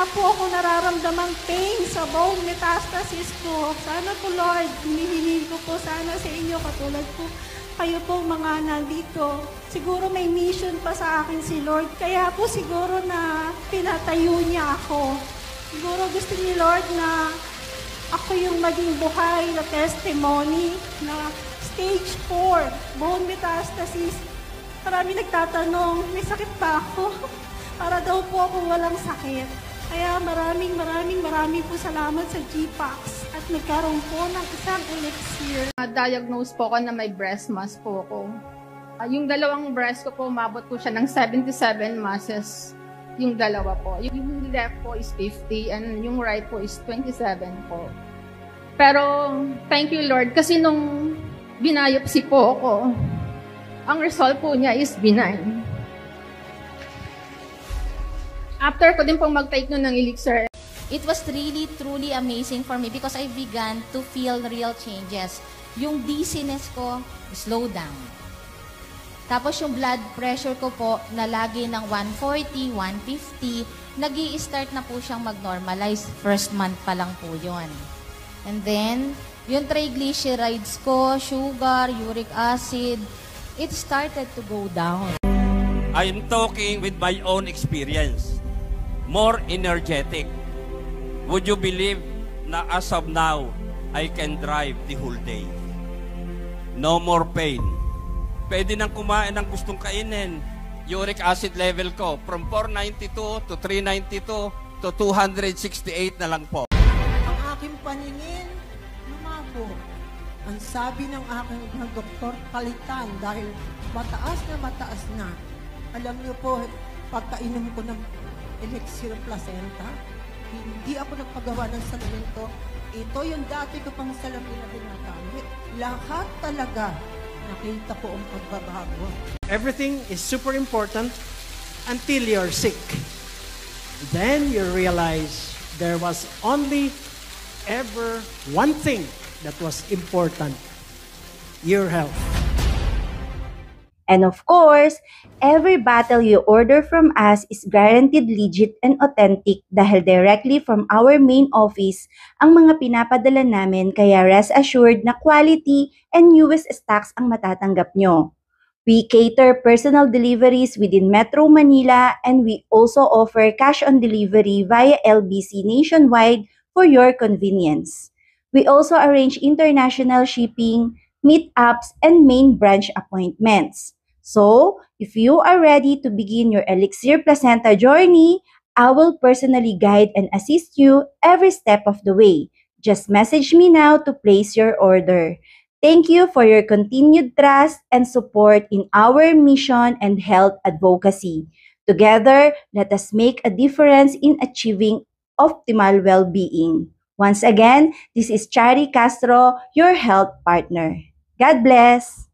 wala po ako nararamdamang pain sa bone metastasis ko. Sana po Lord, hinihiling ko po sana sa inyo katulad po kayo po mga nandito. Siguro may mission pa sa akin si Lord. Kaya po siguro na pinatayo niya ako. Siguro gusto ni Lord na ako yung maging buhay na testimony na stage 4, bone metastasis. Marami nagtatanong, may sakit ba ako? Para daw po ako walang sakit. Kaya maraming po salamat sa GPAX at nagkaroon po ng isang elixir. Diagnose po ako na may breast mass po ako. Yung dalawang breast ko po, umabot po siya ng 77 masses. Yung dalawa po. Yung left po is 50 and yung right po is 27 po. Pero thank you Lord kasi nung binayopsy po ako, ang result po niya is benign. After ko din pong mag-take nun ng elixir, it was really, truly amazing for me because I began to feel real changes. Yung dizziness ko, slow down. Tapos yung blood pressure ko po, na lagi ng 140, 150, nag-i-start na po siyang mag-normalize. First month pa lang po yun. And then, yung triglycerides ko, sugar, uric acid, it started to go down. I am talking with my own experience. More energetic. Would you believe na as of now, I can drive the whole day? No more pain. Pwede nang kumain ng gustong kainin. Uric acid level ko from 492 to 392 to 268 na lang po. Ang aking paningin, lumabo. Ang sabi ng aking doktor, palitan dahil mataas na. Alam niyo po, pagkainom ko ng elixir placenta, hindi ako nagpagawa ng salamin ko. Ito yung dati ko pang salamin na ginagamit. Lahat talaga nakita ko ang pagbabago. Everything is super important until you're sick. Then you realize there was only ever one thing that was important: your health. And of course, every bottle you order from us is guaranteed legit and authentic dahil directly from our main office ang mga pinapadala namin, kaya rest assured na quality and newest stocks ang matatanggap nyo. We cater personal deliveries within Metro Manila and we also offer cash on delivery via LBC nationwide for your convenience. We also arrange international shipping, meetups, and main branch appointments. So, if you are ready to begin your Elixir Placenta journey, I will personally guide and assist you every step of the way. Just message me now to place your order. Thank you for your continued trust and support in our mission and health advocacy. Together, let us make a difference in achieving optimal well-being. Once again, this is Chari Castro, your health partner. God bless!